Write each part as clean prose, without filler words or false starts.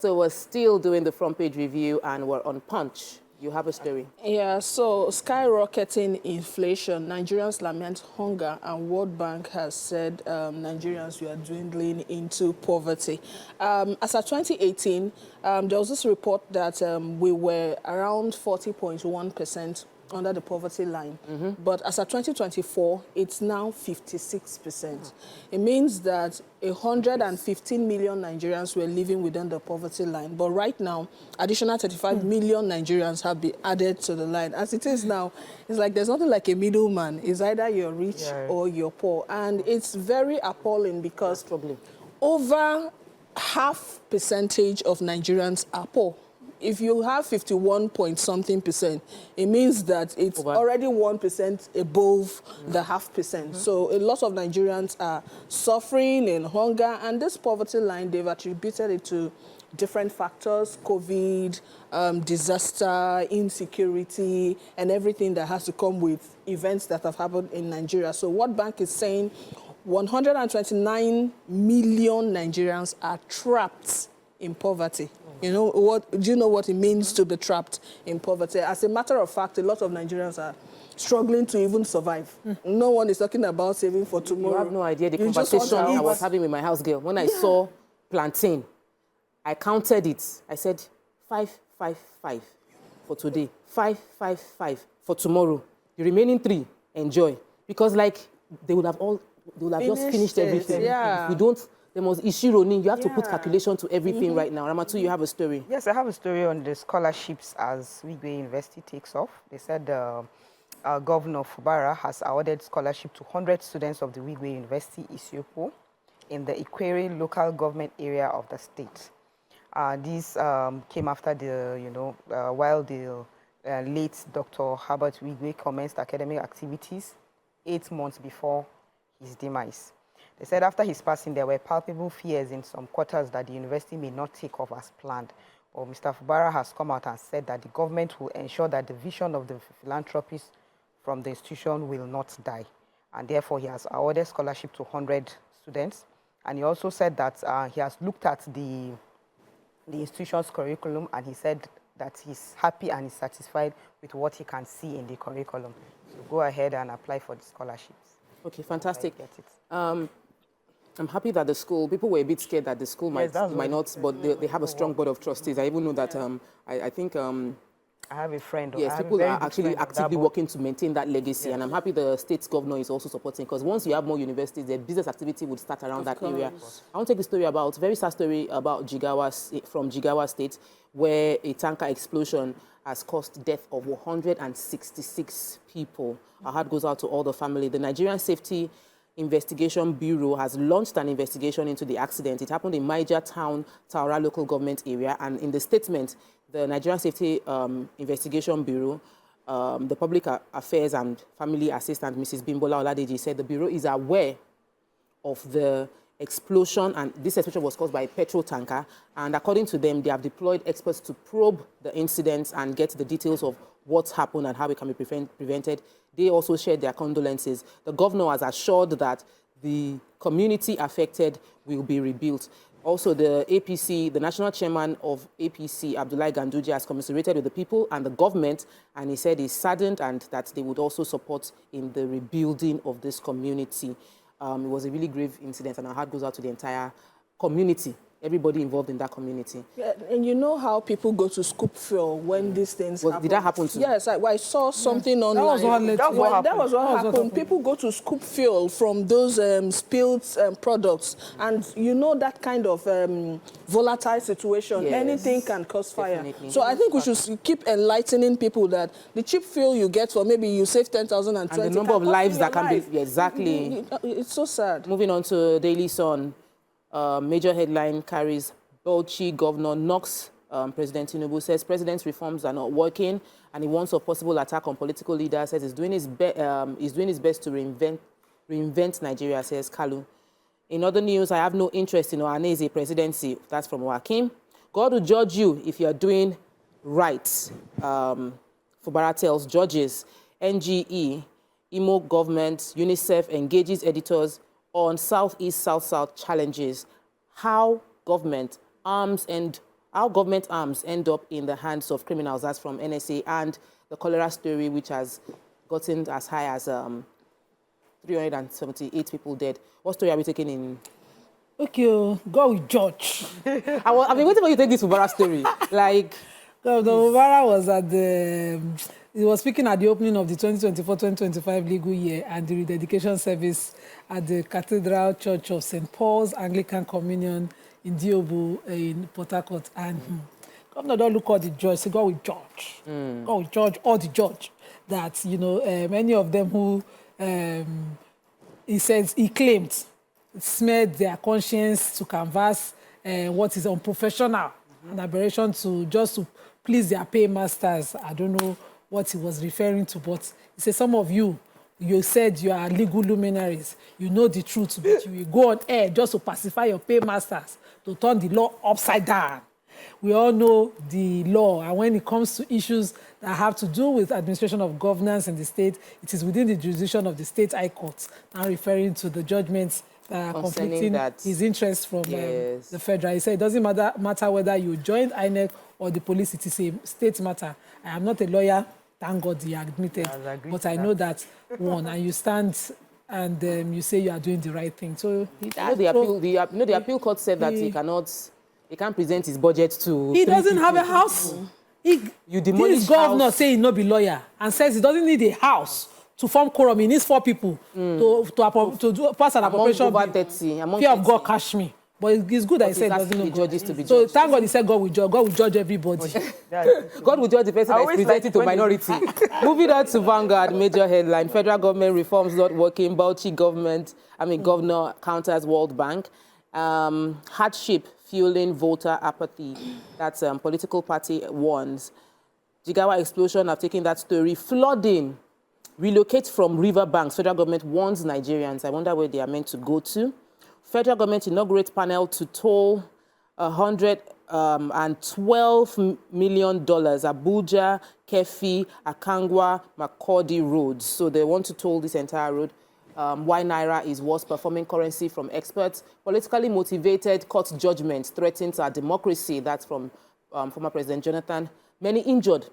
So we're still doing the front page review and we're on Punch. You have a story. Yeah, so skyrocketing inflation, Nigerians lament hunger, and World Bank has said Nigerians were dwindling into poverty. As of 2018, there was this report that we were around 40.1% under the poverty line. But as of 2024, it's now 56%. It means that 115 million Nigerians were living within the poverty line. But right now, additional 35 million Nigerians have been added to the line. As it is now, it's like there's nothing like a middleman. It's either you're rich or you're poor. And it's very appalling because over half percentage of Nigerians are poor. If you have 51-point-something%, it means that it's already 1% above the half percent. So a lot of Nigerians are suffering in hunger, and this poverty line, they've attributed it to different factors: COVID, disaster, insecurity, and everything that has to come with events that have happened in Nigeria. So World Bank is saying 129 million Nigerians are trapped in poverty. You know what? Do you know what it means to be trapped in poverty? As a matter of fact, a lot of Nigerians are struggling to even survive. No one is talking about saving for tomorrow. You have no idea the conversation I was having with my house girl. When I saw plantain, I counted it. I said 555 for today, 555 for tomorrow. The remaining 3, enjoy, because like they would have just finished everything. If we don't. There was Ishironin. You have to put calculation to everything right now. Ramatu, you have a story. Yes, I have a story on the scholarships as Wigwe University takes off. They said Governor Fubara has awarded scholarship to 100 students of the Wigwe University, Isiopo, in the Ikwere local government area of the state. This came after while the late Dr. Herbert Wigwe commenced academic activities 8 months before his demise. They said after his passing, there were palpable fears in some quarters that the university may not take off as planned. But Mr. Fubara has come out and said that the government will ensure that the vision of the philanthropist from the institution will not die. And therefore, he has awarded scholarship to 100 students. And he also said that he has looked at the institution's curriculum, and he said that he's happy and is satisfied with what he can see in the curriculum. So go ahead and apply for the scholarships. Okay, fantastic. I'm happy that the school, people were a bit scared that the school might not, but they have a strong board of trustees. I even know that I think... I have a friend. Yes, people are actually actively working to maintain that legacy, and I'm happy the state governor is also supporting, because once you have more universities, the business activity would start around that area. I want to take a story about, very sad story about Jigawa, from Jigawa State, where a tanker explosion has caused death of 166 people. Our heart goes out to all the family. The Nigerian Safety Investigation Bureau has launched an investigation into the accident. It happened in Majia town, Taura local government area, and in the statement, the Nigerian Safety Investigation Bureau, the Public Affairs and Family Assistant, Mrs. Bimbola Oladeji, said the Bureau is aware of the explosion, and this explosion was caused by a petrol tanker, and according to them, they have deployed experts to probe the incidents and get the details of what's happened and how it can be prevented. They also shared their condolences. The governor has assured that the community affected will be rebuilt. Also, the APC, the national chairman of APC, Abdullahi Ganduje, has commiserated with the people and the government, and he said he's saddened and that they would also support in the rebuilding of this community. It was a really grave incident, and our heart goes out to the entire community, everybody involved in that community. Yeah, and you know how people go to scoop fuel when these things happen? Did that happen to you? Yes, I saw something online. That was what happened. People go to scoop fuel from those spilled products, and you know that kind of volatile situation, anything can cause fire. Definitely. So I think we should keep enlightening people that the cheap fuel you get for maybe you save 10,020. And the number of lives that can be, exactly. It's so sad. Moving on to Daily Sun. Major headline carries Bauchi governor knocks President Tinubu, says president's reforms are not working, and he wants a possible attack on political leaders, says he's doing his best to reinvent Nigeria, says Kalu. In other news, I have no interest in Ohaneze presidency. That's from Wakim. God will judge you if you're doing right. Fubara tells judges. NGE, Imo government, UNICEF engages editors on Southeast South-South challenges. How government arms and how government arms end up in the hands of criminals. That's from NSA, and the cholera story, which has gotten as high as 378 people dead. What story are we taking in? Okay, go with George. I've been waiting for you to take this Fubara story. Like, the Fubara was at the... He was speaking at the opening of the 2024-2025 legal year and the rededication service at the Cathedral Church of St. Paul's Anglican Communion in Diobu in Port Harcourt. And Governor don't look at the judge, say, go with George. Go with George, or the judge. That, you know, many of them who, he claimed, smeared their conscience to canvass what is unprofessional, an aberration to just to please their paymasters. I don't know what he was referring to, but he said, some of you said you are legal luminaries. You know the truth, but you will go on air just to pacify your paymasters, to turn the law upside down. We all know the law, and when it comes to issues that have to do with administration of governance in the state, it is within the jurisdiction of the state high courts. Now referring to the judgments that are conflicting his interests from the federal. He said it doesn't matter whether you joined INEC or the police, it is a state matter. I am not a lawyer, thank God he admitted, but I know that one, and you stand and you say you are doing the right thing. So the appeal court said that he can't present his budget to... He doesn't have a house. This governor say he no be lawyer and says he doesn't need a house to form quorum. He needs 4 people to pass an appropriation bill. Fear of God catch me. But it's good that he said doesn't know judges to be judged. So thank God he said God will judge everybody. God will judge the person that is presented to minority. Moving on to Vanguard, major headline: federal government reforms not working. Governor counters World Bank. Hardship fueling voter apathy. That's political party warns. Jigawa explosion, I've taken that story. Flooding. Relocate from riverbanks. Federal government warns Nigerians. I wonder where they are meant to go to. Federal government inaugurate panel to toll $112 million. Abuja, Kefi, Akangwa, Makurdi roads. So they want to toll this entire road. Why Naira is worst performing currency from experts. Politically motivated court judgment threatens our democracy. That's from former President Jonathan. Many injured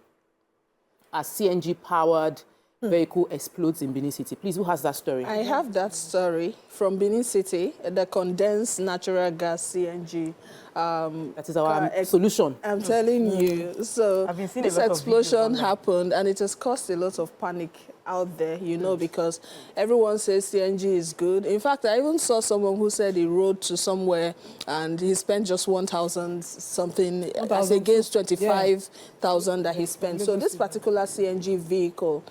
as CNG-powered vehicle explodes in Benin City. Please, who has that story? I have that story from Benin City, the condensed natural gas CNG. That is our solution. I'm telling you. So this explosion happened, and it has caused a lot of panic out there, you know, because everyone says CNG is good. In fact, I even saw someone who said he rode to somewhere and he spent just 1,000 something as against 25,000 that he spent. So this particular CNG vehicle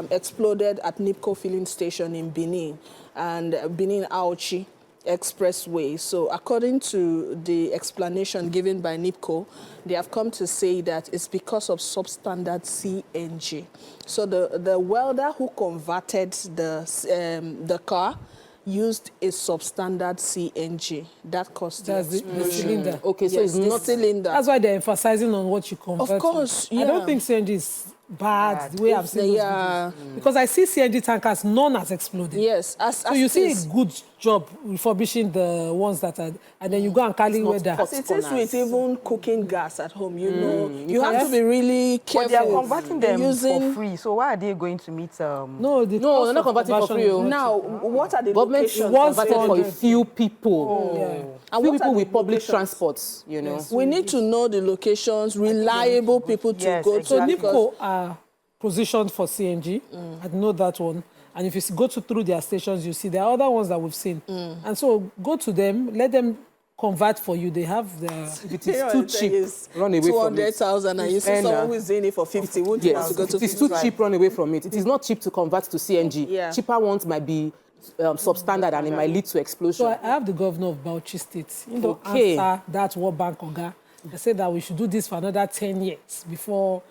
exploded at NIPCO filling station in Benin and Benin Aochi Expressway. So according to the explanation given by NIPCO, they have come to say that it's because of substandard CNG. So the welder who converted the car used a substandard CNG. That caused the cylinder. Okay, so it's not cylinder. That's why they're emphasizing on what you convert. Of course, I don't think CNG is bad the way I've seen those because I see CNG tankers, none has exploded. Yes. So you see a good job refurbishing the ones that are, and then you go and carry weather. As it is with even cooking gas at home, you know, you have to be really careful. But they are converting them for free, so why are they going to meet... No, they're not converting for free. Now, what are the locations? Government converted for a few people. And few people with public transports, you know. We need to know the locations, reliable people to go to. So NIPCO are positioned for CNG. I know that one. And if you go through their stations, you see there are other ones that we've seen. And so go to them, let them convert for you. They have the... If it is too cheap, run away from it. 200,000 and you see someone who is doing it for 50. Wouldn't you want to go to 50? It is too cheap, run away from it. It is not cheap to convert to CNG. Cheaper ones might be substandard and it might lead to explosion. So I have the governor of Bauchi State. You know, answer that World Bank Oga. They said that we should do this for another 10 years before...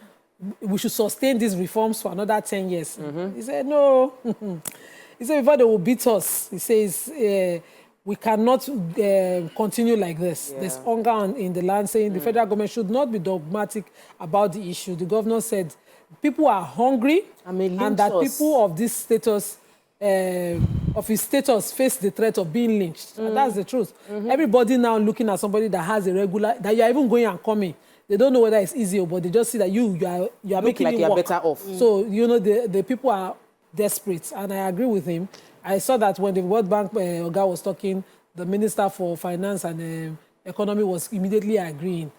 We should sustain these reforms for another 10 years. He said, no. He said, before they will beat us, he says, we cannot continue like this. There's hunger in the land, saying the federal government should not be dogmatic about the issue. The governor said, people are hungry and that people of this status of his status faced the threat of being lynched. And that's the truth. Everybody now looking at somebody that has a regular, that you are even going and coming. They don't know whether it's easy, but they just see that you are making like it you're work. better off. So, you know, the people are desperate. And I agree with him. I saw that when the World Bank guy was talking, the Minister for Finance and Economy was immediately agreeing.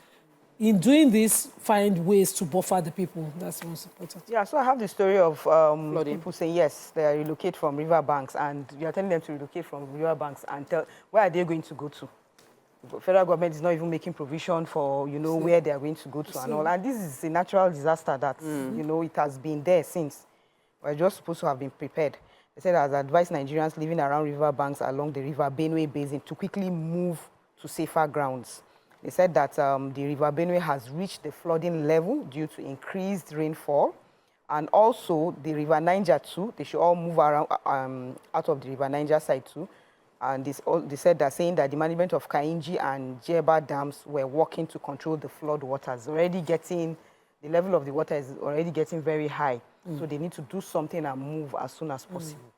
In doing this, find ways to buffer the people. That's most important. Yeah, so I have the story of people saying, yes, they relocate from river banks, and you're telling them to relocate from river banks, and tell where are they going to go to? The federal government is not even making provision for, you know, where they are going to go to and all. And this is a natural disaster that, you know, it has been there since. We're just supposed to have been prepared. They said, as advised Nigerians living around river banks along the river Benue Basin to quickly move to safer grounds. They said that the river Benue has reached the flooding level due to increased rainfall. And also the river Niger too, they should all move around out of the river Niger side too. And they said that, saying that the management of Kainji and Jeba dams were working to control the flood waters. The level of the water is already getting very high. So they need to do something and move as soon as possible.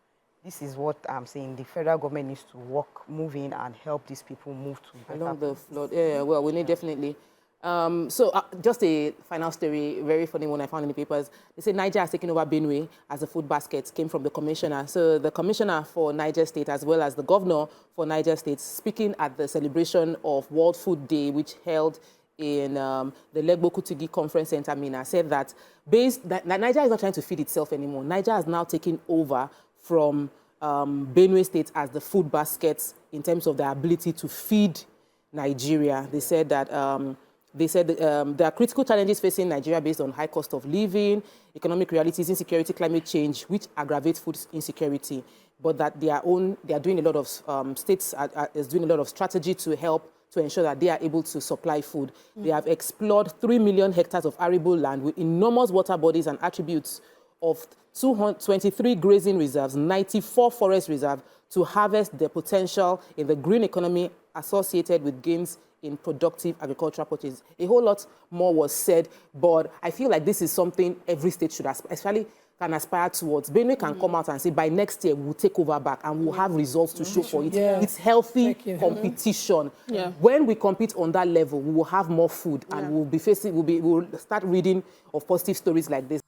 This is what I'm saying. The federal government needs to move in and help these people move to along the flood. Yeah, well, we need definitely. Just a final story, very funny one I found in the papers. They say Niger has taken over Benue as the food basket came from the commissioner. So the commissioner for Niger State, as well as the governor for Niger State, speaking at the celebration of World Food Day, which held in the Legbo Kutigi Conference Center, Mina, said that Niger is not trying to feed itself anymore. Niger has now taken over from Benue State as the food baskets in terms of their ability to feed Nigeria. They said that there are critical challenges facing Nigeria based on high cost of living, economic realities, insecurity, climate change, which aggravate food insecurity. But that they are doing a lot of states is doing a lot of strategy to help to ensure that they are able to supply food. They have explored 3 million hectares of arable land with enormous water bodies and attributes of 223 grazing reserves, 94 forest reserves to harvest the potential in the green economy associated with gains in productive agricultural purchases. A whole lot more was said, but I feel like this is something every state should especially can aspire towards. Benue can come out and say, by next year, we'll take over back and we'll have results to show for it. Yeah. It's healthy competition. Yeah. When we compete on that level, we will have more food and we'll start reading of positive stories like this.